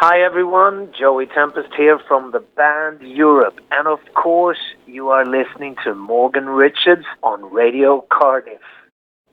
Hi everyone, Joey Tempest here from the band Europe. And of course, you are listening to Morgan Richards on Radio Cardiff.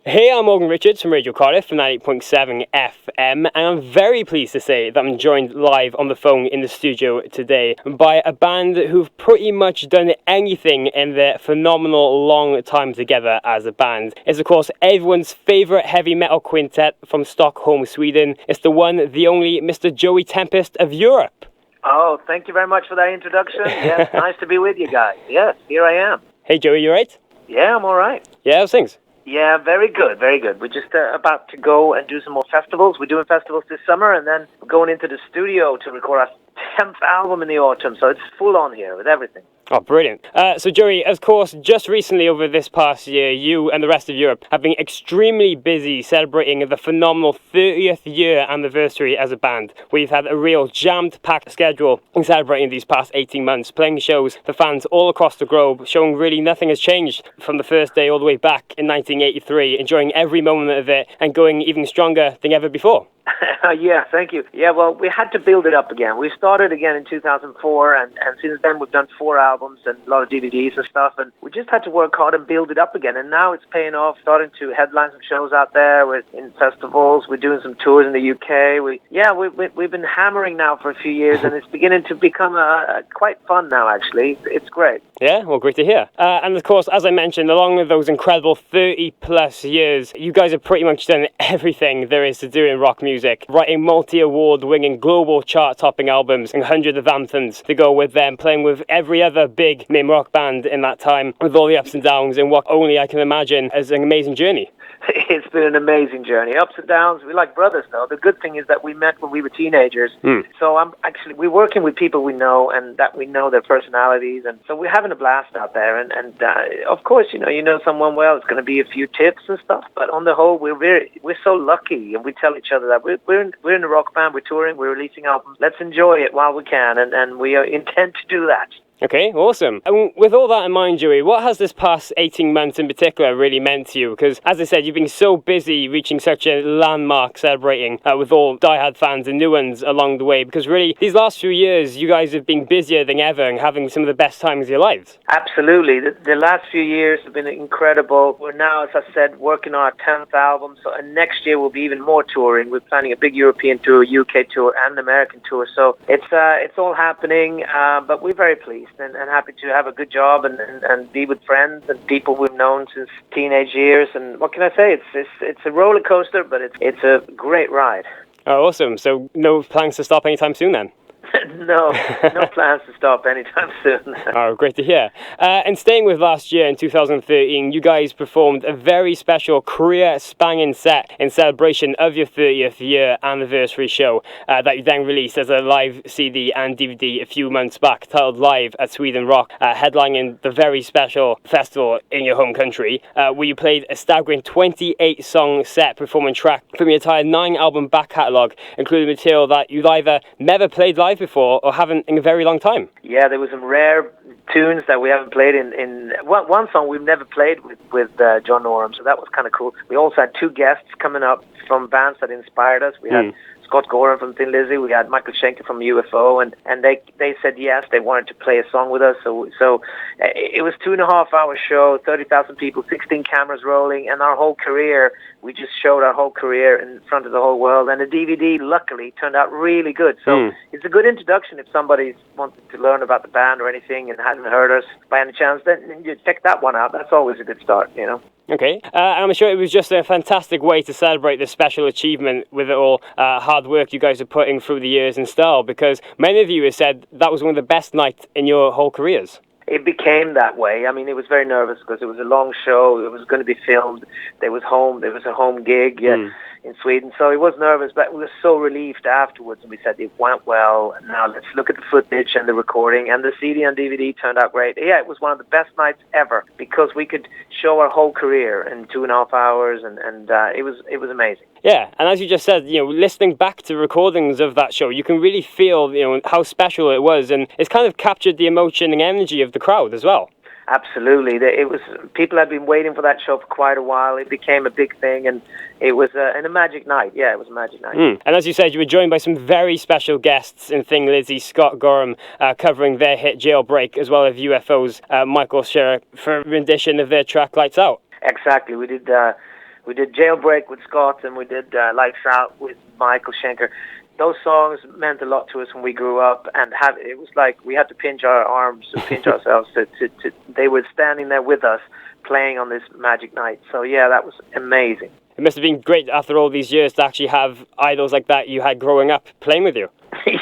Hey, I'm Morgan Richards from Radio Cardiff from 98.7 FM, and I'm very pleased to say that I'm joined live on the phone in the studio today by a band who've pretty much done anything in their phenomenal long time together as a band. It's of course everyone's favourite heavy metal quintet from Stockholm, Sweden. It's the one, the only Mr. Joey Tempest of Europe. Oh, thank you very much for that introduction. Yes, nice to be with you guys. Yes, here I am. Hey Joey, you alright? Yeah, I'm alright. Yeah, how's things? Yeah, very good, very good. We're just about to go and do some more festivals. We're doing festivals this summer, and then we're going into the studio to record our 10th album in the autumn, so it's full on here with everything. Oh, brilliant. So, Joey, of course, just recently over this past year, you and the rest of Europe have been extremely busy celebrating the phenomenal 30th year anniversary as a band. We've had a real jammed-packed schedule in celebrating these past 18 months, playing shows for fans all across the globe, showing really nothing has changed from the first day all the way back in 1983, enjoying every moment of it and going even stronger than ever before. Yeah, thank you. Yeah, well, we had to build it up again. We started again in 2004, and since then we've done 4 albums and a lot of DVDs and stuff, and we just had to work hard and build it up again, and now it's paying off, starting to headline some shows out there. We're in festivals, we're doing some tours in the UK. We've been hammering now for a few years, and it's beginning to become quite fun now, actually. It's great. Yeah, well, great to hear. And of course, as I mentioned, along with those incredible 30-plus years, you guys have pretty much done everything there is to do in rock music, writing multi-award-winning global chart-topping albums and hundreds of anthems to go with them, playing with every other big name rock band in that time, with all the ups and downs and what only I can imagine as an amazing journey. It's been an amazing journey. Ups and downs. We're like brothers, though. The good thing is that we met when we were teenagers. So we're working with people we know and that we know their personalities. And so we're having a blast out there. And of course, you know someone well, it's going to be a few tips and stuff. But on the whole, we're so lucky. And we tell each other that we're in a rock band, we're touring, we're releasing albums. Let's enjoy it while we can. And we intend to do that. Okay, awesome. And with all that in mind, Joey, what has this past 18 months in particular really meant to you? Because, as I said, you've been so busy reaching such a landmark celebrating with all diehard fans and new ones along the way. Because really, these last few years, you guys have been busier than ever and having some of the best times of your lives. Absolutely. The last few years have been incredible. We're now, as I said, working on our 10th album. So next year will be even more touring. We're planning a big European tour, UK tour, and an American tour. So it's all happening, but we're very pleased. And happy to have a good job and be with friends and people we've known since teenage years. And what can I say? It's a roller coaster, but it's a great ride. Oh, awesome. So no plans to stop anytime soon then? No plans to stop anytime soon. Oh, great to hear. And staying with last year in 2013, you guys performed a very special career-spanning set in celebration of your 30th year anniversary show that you then released as a live CD and DVD a few months back, titled Live at Sweden Rock, headlining the very special festival in your home country, where you played a staggering 28-song set performing track from your entire 9-album back catalogue, including material that you'd either never played live before or haven't in a very long time. Yeah, there was some rare tunes that we haven't played in one song we've never played with John Norum, so that was kind of cool. We also had 2 guests coming up from bands that inspired us. We had Scott Gorham from Thin Lizzy, we had Michael Schenker from UFO, and they said yes, they wanted to play a song with us. So it was 2.5-hour show, 30,000 people, 16 cameras rolling, and our whole career. We just showed our whole career in front of the whole world, and the DVD luckily turned out really good. So it's a good introduction if somebody wanted to learn about the band or anything and hadn't heard us by any chance. Then you check that one out. That's always a good start, you know. Okay, I'm sure it was just a fantastic way to celebrate this special achievement with it all hard work you guys are putting through the years in style, because many of you have said that was one of the best nights in your whole careers. It became that way. I mean, it was very nervous because it was a long show. It was going to be filmed. There was a home gig in Sweden. So it was nervous, but we were so relieved afterwards. And we said it went well. And now let's look at the footage and the recording. And the CD and DVD turned out great. Yeah, it was one of the best nights ever because we could show our whole career in 2.5 hours. And it was amazing. Yeah, and as you just said, listening back to recordings of that show, you can really feel, how special it was, and it's kind of captured the emotion and energy of the crowd as well. Absolutely. It was, people had been waiting for that show for quite a while. It became a big thing, and it was a magic night. Yeah, it was a magic night. And as you said, you were joined by some very special guests in Thing Lizzy, Scott Gorham, covering their hit Jailbreak, as well as UFO's Michael Scherer for a rendition of their track Lights Out. Exactly. We did Jailbreak with Scott, and we did Lights Out with Michael Schenker. Those songs meant a lot to us when we grew up, and it was like we had to pinch our arms and pinch ourselves to they were standing there with us playing on this magic night. So yeah, that was amazing. It must have been great after all these years to actually have idols like that you had growing up playing with you.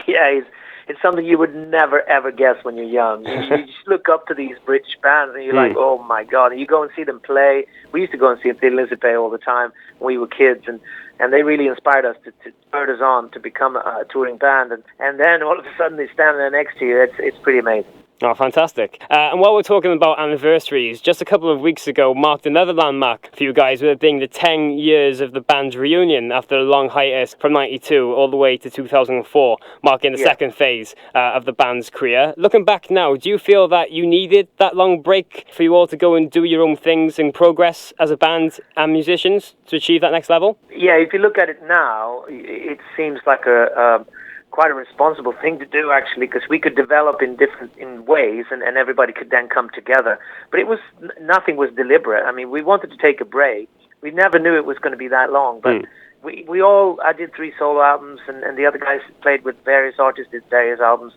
Yeah, it's something you would never ever guess when you're young. You just look up to these British bands and you're like, oh my God, and you go and see them play. We used to go and see Thin Lizzy play all the time when we were kids, and they really inspired us to spur us on to become a touring band, and then all of a sudden they stand there next to you. It's pretty amazing. Oh, fantastic. And while we're talking about anniversaries, just a couple of weeks ago marked another landmark for you guys, with it being the 10 years of the band's reunion after a long hiatus from 92 all the way to 2004, marking the second phase of the band's career. Looking back now, do you feel that you needed that long break for you all to go and do your own things and progress as a band and musicians to achieve that next level? Yeah, if you look at it now, it seems like quite a responsible thing to do, actually, because we could develop in ways, and everybody could then come together. But nothing was deliberate. I mean, we wanted to take a break. We never knew it was going to be that long, but I did 3 solo albums, and the other guys played with various artists, did various albums.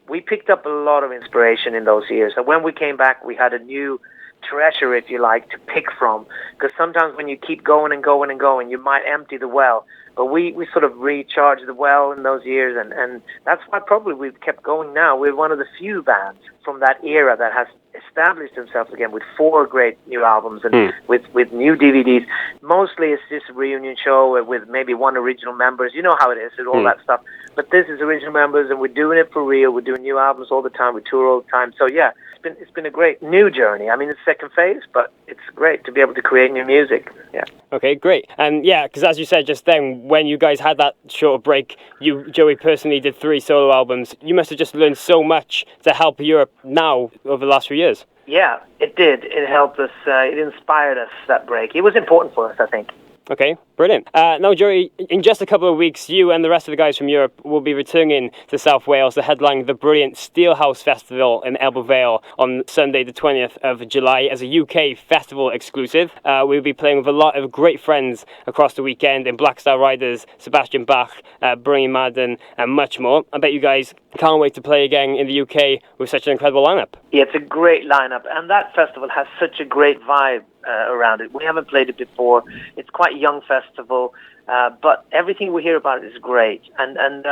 We picked up a lot of inspiration in those years. So when we came back, we had a new treasure, if you like, to pick from, because sometimes when you keep going and going and going, you might empty the well. But we sort of recharged the well in those years, and that's why probably we've kept going now. We're one of the few bands from that era that has established themselves again with 4 great new albums and with new DVDs. Mostly it's just a reunion show with maybe 1 original members. You know how it is and all that stuff. But this is original members, and we're doing it for real. We're doing new albums all the time. We tour all the time. So yeah, it's been a great new journey. I mean, it's second phase, but it's great to be able to create new music. Yeah. Okay, great. And yeah, because as you said just then, when you guys had that short break, you, Joey, personally did 3 solo albums. You must have just learned so much to help Europe now over the last few years. Yeah, it did. It helped us. It inspired us, that break. It was important for us, I think. Okay, brilliant. Now, Joey, in just a couple of weeks, you and the rest of the guys from Europe will be returning to South Wales to headline the brilliant SteelHouse Festival in Ebbw, Vale on Sunday the 20th of July as a UK festival exclusive. We'll be playing with a lot of great friends across the weekend in Black Star Riders, Sebastian Bach, Brian Madden, and much more. I bet you guys can't wait to play again in the UK with such an incredible lineup. Yeah, it's a great lineup, and that festival has such a great vibe around it. We haven't played it before. It's quite a young festival, but everything we hear about it is great. And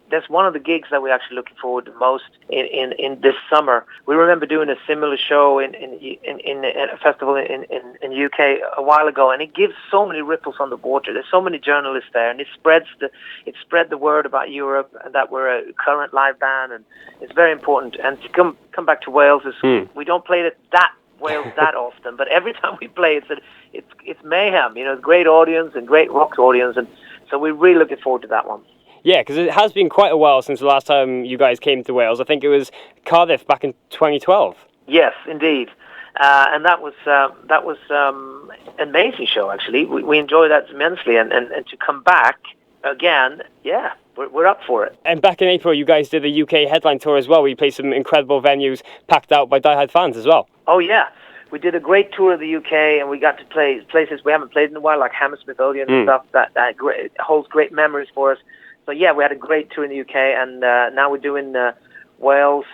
that's one of the gigs that we're actually looking forward to most in this summer. We remember doing a similar show in a festival in UK a while ago, and it gives so many ripples on the water. There's so many journalists there, and it spread the word about Europe and that we're a current live band, and it's very important. And to come back to Wales, we don't play it Wales that often, but every time we play, it's mayhem. You know, great audience and great rock audience, and so we're really looking forward to that one. Yeah, because it has been quite a while since the last time you guys came to Wales. I think it was Cardiff back in 2012. Yes, indeed, and that was an amazing show. Actually, we enjoyed that immensely, and to come back again, yeah. We're up for it. And back in April, you guys did a UK headline tour as well, where you played some incredible venues packed out by diehard fans as well. Oh, yeah. We did a great tour of the UK, and we got to play places we haven't played in a while, like Hammersmith Odeon and stuff. That holds great memories for us. So, yeah, we had a great tour in the UK, and now we're doing Wales.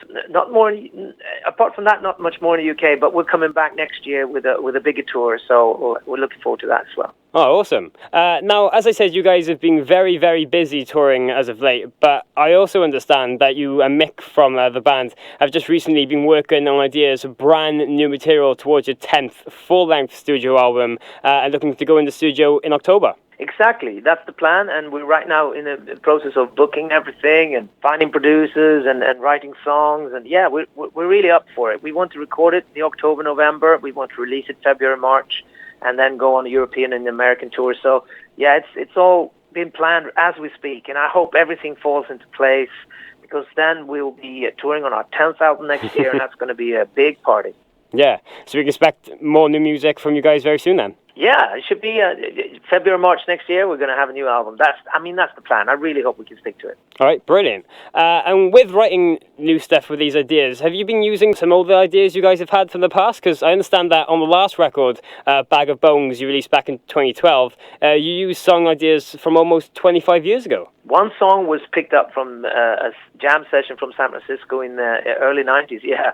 Apart from that, not much more in the UK, but we're coming back next year with a bigger tour, so we're looking forward to that as well. Oh, awesome. Now, as I said, you guys have been very, very busy touring as of late, but I also understand that you and Mick from the band have just recently been working on ideas of brand new material towards your 10th full-length studio album and looking to go in the studio in October. Exactly, that's the plan, and we're right now in the process of booking everything and finding producers and writing songs, and yeah, we're really up for it. We want to record it in October, November. We want to release it February, March, and then go on the European and American tour. So yeah, it's all been planned as we speak, and I hope everything falls into place, because then we'll be touring on our 10th album next year, and that's going to be a big party. Yeah, so we can expect more new music from you guys very soon then. Yeah, it should be February, March next year. We're going to have a new album. That's the plan. I really hope we can stick to it. All right, brilliant. And with writing new stuff with these ideas, have you been using some older ideas you guys have had from the past? Because I understand that on the last record, Bag of Bones, you released back in 2012, you used song ideas from almost 25 years ago. One song was picked up from a jam session from San Francisco in the early 90s, yeah.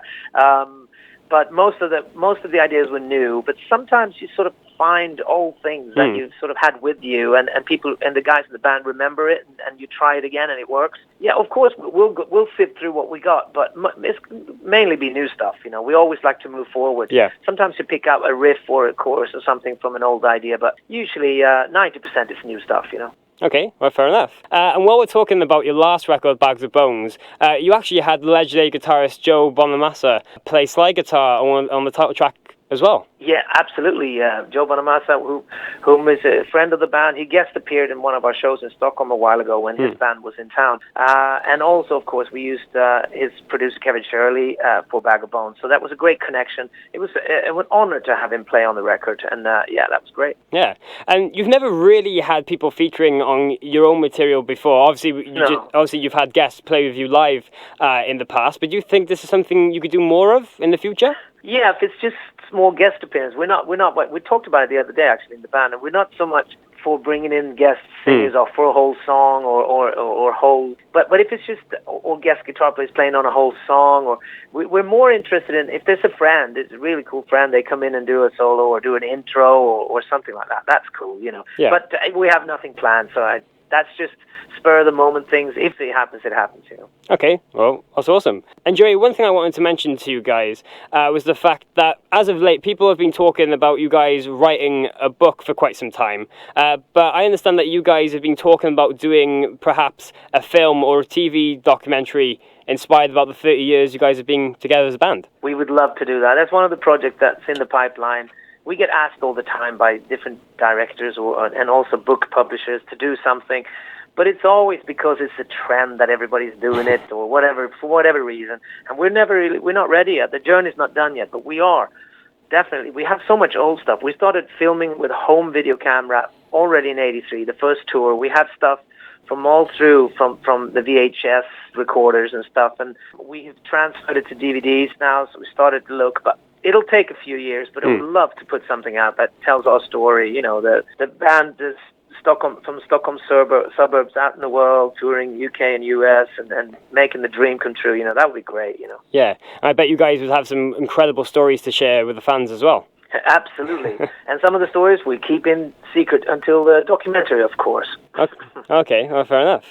But most of the ideas were new, but sometimes you sort of find old things that you've sort of had with you, and people and the guys in the band remember it, and you try it again and it works. Yeah, of course we'll sift through what we got, but it's mainly be new stuff. You know, we always like to move forward. Yeah. Sometimes you pick up a riff or a chorus or something from an old idea, but usually 90% is new stuff. You know. Okay, well, fair enough. And while we're talking about your last record, Bags of Bones, you actually had legendary guitarist Joe Bonamassa play slide guitar on the title track as well. Yeah, absolutely. Joe Bonamassa, whom is a friend of the band, he guest appeared in one of our shows in Stockholm a while ago when his band was in town. And also, of course, we used his producer Kevin Shirley for Bag of Bones. So that was a great connection. It was an honor to have him play on the record. And yeah, that was great. Yeah, and you've never really had people featuring on your own material before. Obviously, you've had guests play with you live in the past. But do you think this is something you could do more of in the future? Yeah, if it's just small guest appearance, we talked about it the other day actually in the band, and we're not so much for bringing in guest singers or for a whole song or whole, but if it's just or guest guitar players playing on a whole song, or we're more interested in if there's a friend, it's a really cool friend, they come in and do a solo or do an intro or something like that. That's cool, you know. Yeah. But we have nothing planned, so that's just spur of the moment things. If it happens, you know. Okay, well, that's awesome. And Jerry, one thing I wanted to mention to you guys was the fact that as of late, people have been talking about you guys writing a book for quite some time. But I understand that you guys have been talking about doing perhaps a film or a TV documentary inspired about the 30 years you guys have been together as a band. We would love to do that. That's one of the projects that's in the pipeline. We get asked all the time by different directors and also book publishers to do something, but it's always because it's a trend that everybody's doing it or whatever, for whatever reason. And we're not ready yet. The journey's not done yet, but we are. Definitely. We have so much old stuff. We started filming with home video camera already in '83, the first tour. We have stuff from all through, from the VHS recorders and stuff, and we've transferred it to DVDs now, so we started to look, but it'll take a few years, but I would love to put something out that tells our story. You know, the band is from Stockholm suburbs out in the world, touring UK and US, and making the dream come true. You know, that would be great. You know. Yeah, I bet you guys would have some incredible stories to share with the fans as well. Absolutely, and some of the stories we keep in secret until the documentary, of course. Okay, well, fair enough.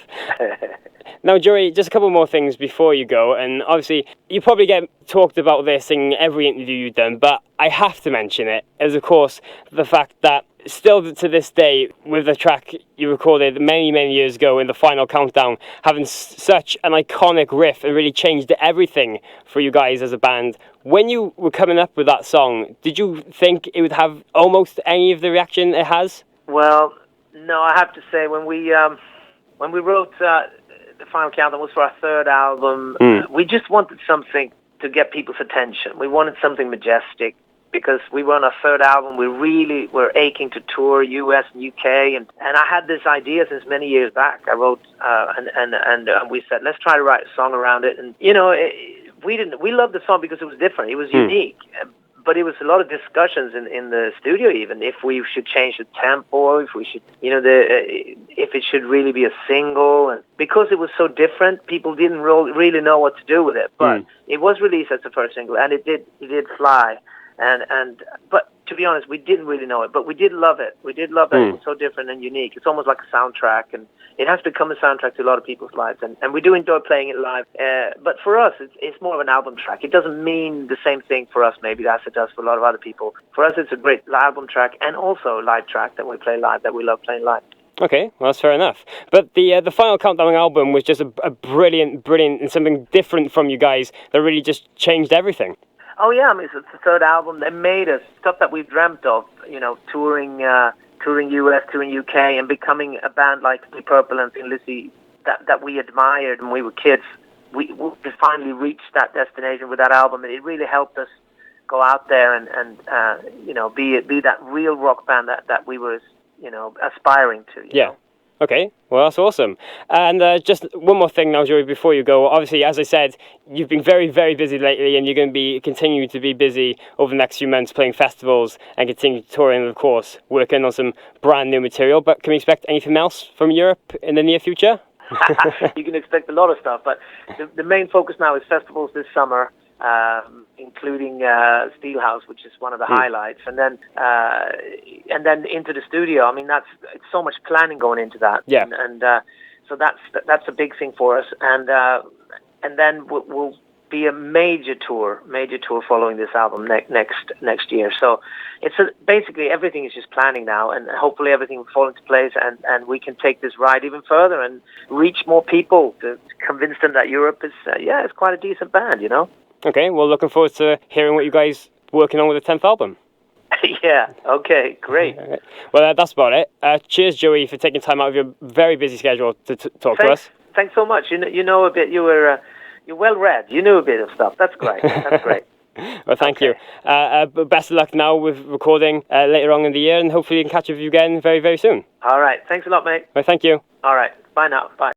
Now, Joey, just a couple more things before you go, and obviously you probably get talked about this in every interview you've done, but I have to mention it, as of course the fact that still to this day, with the track you recorded many, many years ago in the Final Countdown, having such an iconic riff and really changed everything for you guys as a band. When you were coming up with that song, did you think it would have almost any of the reaction it has? Well, no, I have to say, when we wrote the Final Countdown was for our third album, we just wanted something to get people's attention. We wanted something majestic, because we were on our third album. We really were aching to tour US and UK, and I had this idea since many years back. I wrote and we said, let's try to write a song around it. And you know, we loved the song because it was different. It was unique. But it was a lot of discussions in the studio, even if we should change the tempo, if we should, you know, if it should really be a single. And because it was so different, people didn't really know what to do with it. But it was released as the first single, and it did fly. But to be honest, we didn't really know it, but we did love it. We did love that it was so different and unique. It's almost like a soundtrack, and it has become a soundtrack to a lot of people's lives. And we do enjoy playing it live. But for us, it's more of an album track. It doesn't mean the same thing for us, maybe, as it does for a lot of other people. For us, it's a great album track and also a live track that we play live, that we love playing live. Okay, well, that's fair enough. But the Final Countdown album was just a brilliant, and something different from you guys that really just changed everything. Oh yeah, I mean, it's the third album that made us stuff that we've dreamt of, you know, touring US, touring UK, and becoming a band like Deep Purple and Thin Lizzy that we admired when we were kids. We finally reached that destination with that album, and it really helped us go out there and you know, be that real rock band that we were, you know, aspiring to. You know? Okay, well, that's awesome. And just one more thing now, Joey, before you go. Obviously, as I said, you've been very, very busy lately, and you're going to be continuing to be busy over the next few months playing festivals and continue touring, of course, working on some brand new material. But can we expect anything else from Europe in the near future? You can expect a lot of stuff, but the main focus now is festivals this summer, including SteelHouse, which is one of the highlights, and then into the studio. I mean, it's so much planning going into that, and so that's a big thing for us, and then we'll be a major tour following this album next year. So it's basically everything is just planning now, and hopefully everything will fall into place, and we can take this ride even further and reach more people to convince them that Europe is it's quite a decent band, you know. Okay, well, looking forward to hearing what you guys working on with the 10th album. Yeah, okay, great. Well, that's about it. Cheers, Joey, for taking time out of your very busy schedule to talk to us. Thanks so much. You know a bit. You're well read. You knew a bit of stuff. That's great. That's great. Well, thank you. Best of luck now with recording later on in the year, and hopefully you can catch up with you again very, very soon. All right. Thanks a lot, mate. Well, thank you. All right. Bye now. Bye.